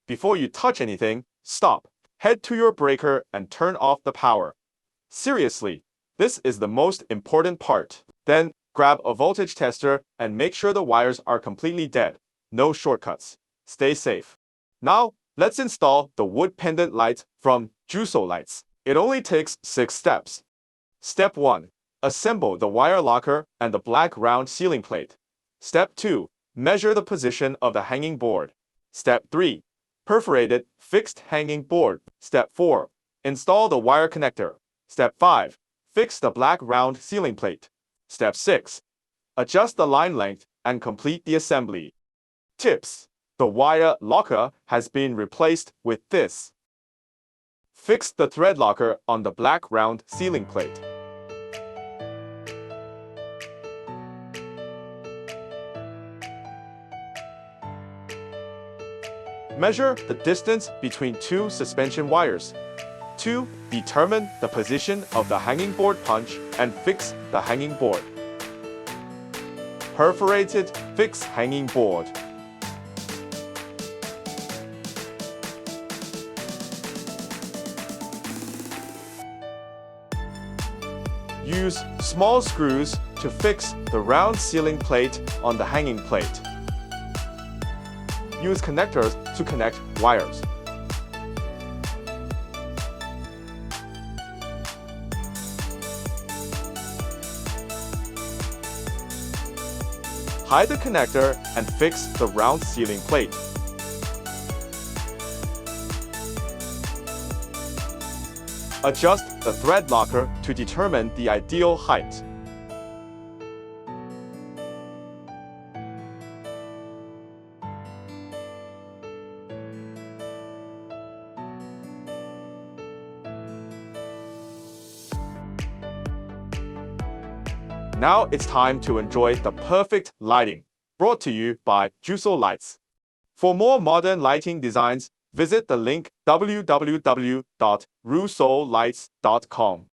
Before you touch anything, stop, head to your breaker and turn off the power. Seriously, this is the most important part. Then, grab a voltage tester and make sure the wires are completely dead. No shortcuts. Stay safe. Now, let's install the wood pendant light from Jusole lights. It only takes 6 steps. Step 1. Assemble the wire locker and the black round ceiling plate. Step 2. Measure the position of the hanging board. Step 3. Perforated fixed hanging board. Step 4. Install the wire connector. Step 5. Fix the black round ceiling plate. Step 6. Adjust the line length and complete the assembly. Tips. The wire locker has been replaced with this. Fix the thread locker on the black round ceiling plate. Measure the distance between 2 suspension wires. 2. Determine the position of the hanging board punch and fix the hanging board. Perforated fixed hanging board. Use small screws to fix the round ceiling plate on the hanging plate. Use connectors to connect wires. Hide the connector and fix the round ceiling plate. Adjust the thread locker to determine the ideal height. Now it's time to enjoy the perfect lighting, brought to you by Jusole Lights. For more modern lighting designs, visit the link www.rusolelights.com.